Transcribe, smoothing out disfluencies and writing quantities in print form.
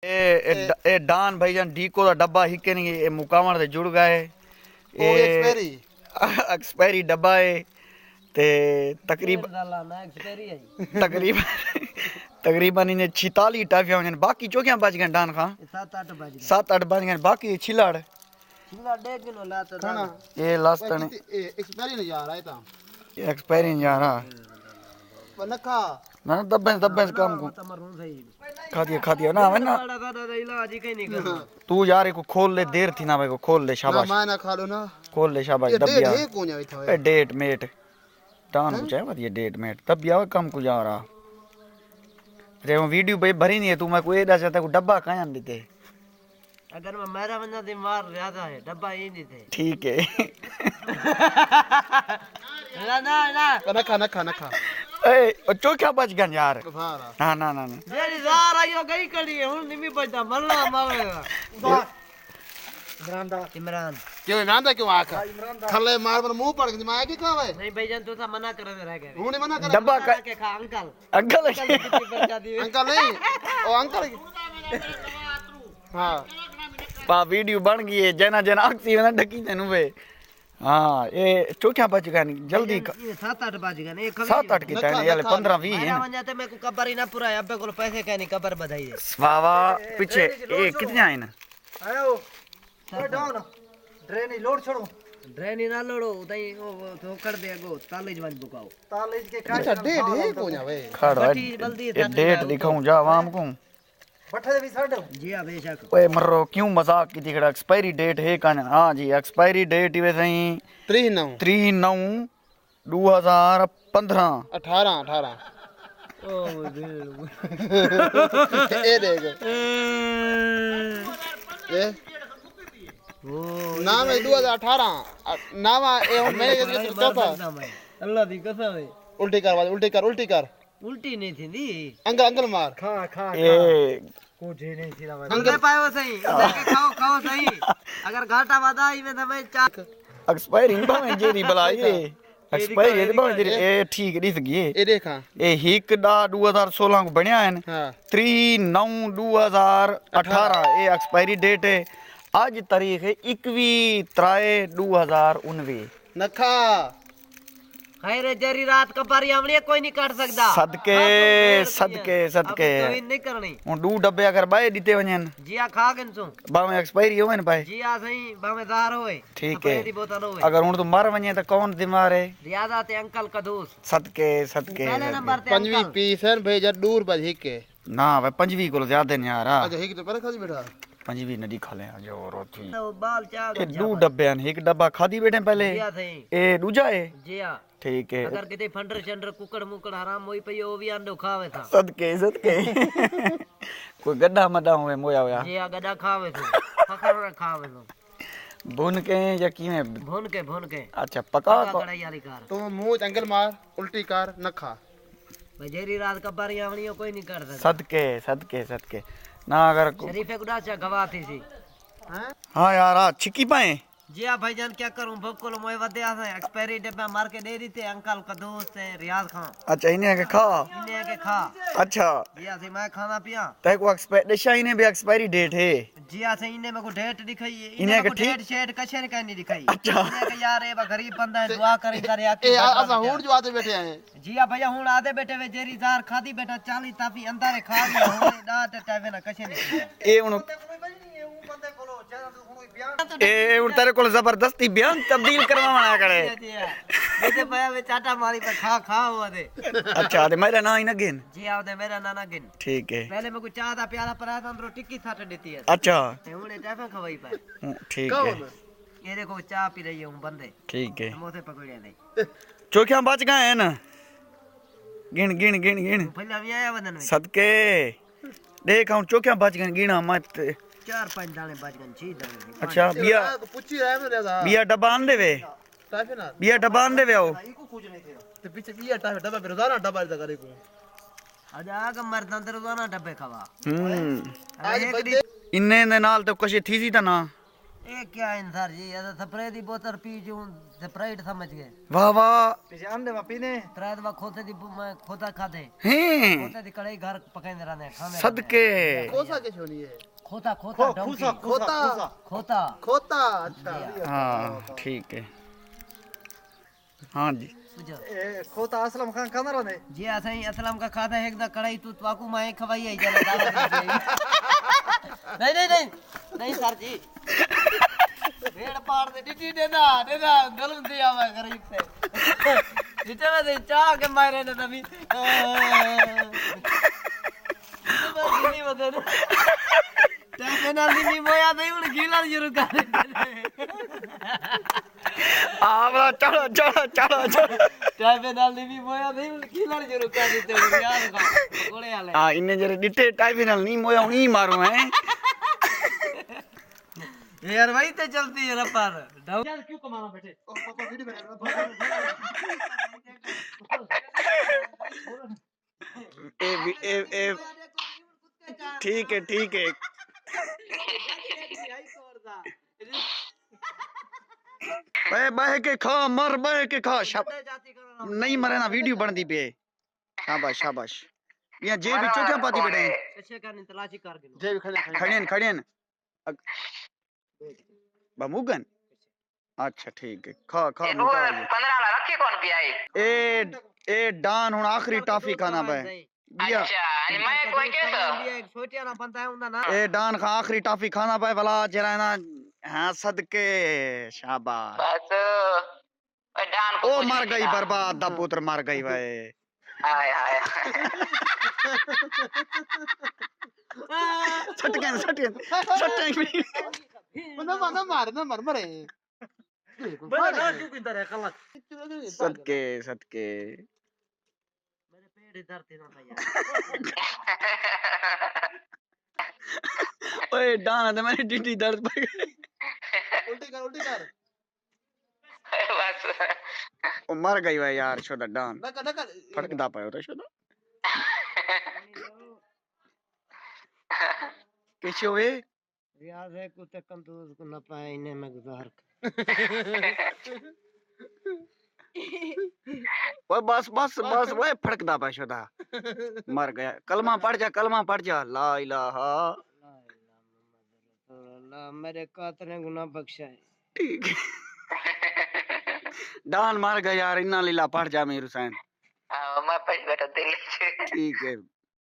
ए डान भाईजान डीको दा डब्बा हिके नहीं ए मुकावण दे जुड़ गए ओ एक्सपायरी एक्सपायरी डब्बा है ते तकरीबन तकरीबन इन्हें 46 टाफियां होंगे बाकी चौकियां बच गए डान खां 7-8 बच गए बाकी छिलड़ 1.5 किलो लाता खाना ये लास्ट ने एक्सपायरी नहीं जा रहा है ता एक्सपायरी नहीं जा रहा नखा ना दब्बे काम को खा दिया ना है ना तू यार को खोल ले देर थी ना भाई को खोल ले शाबाश मैं ना खा लो ना खोल ले शाबाश दबिया ये कौन है ए डेट मेट टान कुछ है ये डेट मेट दबिया कम को जा रहा अरे वो वीडियो पे भरी नहीं है तू मैं कोई एदा चाहता को डब्बा काया देते अगर मैं मेरा बंदा दे मार ज्यादा है डब्बा ही नहीं थे ठीक है ना खा ए चोखा बच गन यार ना ना ना जेरी जार आयो गई कड़ी है हुन निमी बचदा मरना मारेगा इमरान क्यों आखा खले मार पर मुंह पड़ गई मैं की कहवे नहीं भाईजान तू सा मना करे रह गए हुन मना कर डब्बा के खा अंकल अंकल नहीं ओ अंकल हां पा वीडियो बन गई है जना जना आखती है ना ढकी तेनु वे हां ये चोखा बच गए जल्दी 7-8 बज गए एक 7-8 की टाइम ये 15-20 है मेरा वजह मैं को कबर ही ना पूरा अब्बे को पैसे कहनी कबर बधाई है वाह वाह पीछे ए कितने आए ना आयो ओ डाउन ड्रेन ही लोड छोड़ो ड्रेन ही ना लोडो तई तो कर दे गो तालेज वज बुकाओ तालेज के काट डेट है को ना वे खड़ा ये डेट दिखाऊं जा आवाम को बठे भी साडो जी हां बेशक ओए मरो क्यों मजाक की दिखड़ा एक्सपायरी डेट है कान हां जी एक्सपायरी डेट इवे सही 3/9/2015 18 ओ ए देख ए ओ नाम है 2018 नाम ए मेरे चौथा अल्लाह दी कसम है उल्टी कर उल्टी नहीं थी अंकल मार खा ए कुछ नहीं थी अंकल पायो सही के खाओ सही अगर घाटा वादा ही में हमें चाक एक्सपायरी भाਵੇਂ जेरी बला ये एक्सपायरी है भाਵੇਂ जेरी ए ठीक दिस गई ए देखा ए हिक दा 2016 को बनया है हां 3/9/2018 ए एक्सपायरी डेट है आज तारीख है 21/3/2019 नखा खैर जरी रात कबारी हमने कोई नहीं काट सकता सदके कोई नहीं करनी हूं 2 डब्बे अगर बाए दीते वणन जिया खा गन सो बामे एक्सपायरी होवे न भाई जिया सही बामे दार होए ठीक है अगर हूं तो मर वणे तो कौन बीमार है रियाजा ते अंकल का दोस्त सदके पहले नंबर ते पंजवी पीस है भेजा दूर बज हिके ना भाई पंजवी को ज्यादा नहीं यार अच्छा हिक तो पर खादी बैठा पंजवी नदी खा ले जो रोटी तो बाल चा ये 2 डब्बे हैं एक डब्बा खादी बैठे पहले ए दूजा है जी हां ठीक है अगर किते फंडर शंडर कुकड़ मुकड़ हराम होई पई ओ भी अंडो खावे था सदके कोई गड्ढा मडा होवे मोया होया जी हां गड्ढा खावे तो फकर खावे तो भुन के या कीमे भुन के अच्छा पका कढ़ाई वाली कार तो मुंह अंकल मार उल्टी कार न खा भाई जेरी रात कबारी आवणी कोई नहीं कर सकता सदके ना अगर शरीफे गुडा चा गवा थी सी हां यार छिकी पाए जी हां भाईजान क्या करूं भक्कोल मोय वदे आ एक्सपायरी डब्बा मार के दे दी थे अंकल का दोस्त है रियाज खान अच्छा इन्हें के खा अच्छा जी हां से मैं खाना पिया तय को एक्सपायरी इन्हें भी एक्सपायरी डेट है जी हां से इन्हें मेरे को डेट दिखाई है इन्हें को डेट शेट कशे ने नहीं दिखाई अच्छा इन्हें यार ए गरीब बंदा है दुआ करी करे आके ऐसा हुन जो आते बैठे हैं जी हां भैया हुन आधे बैठे वे जेरी जार खादी बैठा 40 ताफी अंदर खा लिया हुन डाट टाइम ना कशे ने ए हुन ए उन तेरे को जबरदस्ती बयान तब्दील करवाना करे जैसे भैया वे चाटा मारी पे खा हुआ दे अच्छा दे मेरा ना ही ना गिन जी आओ दे मेरा नाना गिन ठीक है पहले मैं को चाह दा प्याला पर आया अंदर टिक्की साट देती है अच्छा हुने टाइम खवाई पाए ठीक है ये देखो चाह पी रही हूं बंदे ठीक है मोसे पकड़िया नहीं चोखियां बच गए हैं ना गिन पहले हम आया वदन में सदके देख हम चोखियां बच गए गिना मत 4-5 दाने बच गए 6 दाने अच्छा बिया पूछी रहा है मेरा बिया डब्बा आन देवे बिया डब्बा आन देवे आओ इको कुछ नहीं थे ते पीछे बिया डब्बा पे रोजाना डब्बा इधर करे को आज आग मरदा ते रोजाना डब्बे खावा इन्ने दे नाल तो कशे थी सी ता ना ये क्या इंसार जी ये स्प्रे दी बोतल पी जो स्प्राइट समझ गए वाह वाह पहचान दे पीने त्राद वा खोते दी खोता खाते हैं खोते दी कड़ाई घर पकाने रहने खाने सदके कोसा के छोनी है खोता खोता डोंकी खोता खोता खोता अच्छा हाँ ठीक है हाँ जी बुझो ए खोता असलम खान खाना रहने जी असाई असलम का खाता है एक दा कड़ाई तू वाकू माए खवाई है जने दावत नहीं नहीं नहीं नहीं सर जी भेड़ पाड़ दे डिटी देना गलम दिया मैं गरीब से जिते में से चाह के मारे ना तभी नहीं बता टाइम ना नहीं मोया नहीं उन गीला शुरू कर आवला चलो चलो चलो चलो टाइम ना नहीं मोया नहीं उन गीला शुरू कर देते यार का कोड़े वाले हाँ इन्हें जरे डिटे टाइपिनल नहीं मोया उन्हीं मारू हैं यार वही तो चलती है रपर यार क्यों कमाना बैठे ओ पापा वीडियो ए ठीक है ठीक है बह के खा मर बह के खा नहीं मरे ना वीडियो बन दी पे शाबाश शाबाश ये जे भी चोक्या पाती बेटे अच्छे करने तलाशी कर गिनो जे भी खड़ेन खड़ेन बमुगन अच्छा ठीक है खा खा 15 वाला रखे कौन पियाई ए डान हुन आखिरी टॉफी खाना बे बिया अच्छा आणि मैं कोई कैसा एक छोटिया ना बनता है उनका ना ए डान खा आखिरी टॉफी खाना पे भला जरा ना हाँ सदके शाबाश बस ओए डान को ओ मर गई बर्बाद दा पुत्र मर गई वे हाय हाय सटकेन ना मार मरे बड़ा ना क्यों किधर है कलक सदके सदके मेरे पेट दर्द ना था यार ओए डान दे मेरी डिड्डी दर्द पड़ गई उल्टी कर बस ओ मर गई वे यार छोदा डान नका फड़कदा पायो तो छोदा कैसे हुए रियाज है कुत्ते कंदूस को न पाए इन्हें मैं गुजार वो बस बस बस वो फड़कदा पायो छोदा मर गया कलमा पढ़ जा ला इलाहा अल्लाह मेरे कातने गुनाह बख्शा है ठीक है डान मार गया यार इन्ना लीला पढ़ जा मेरे हुसैन मैं पछ बैठा दिल ठीक है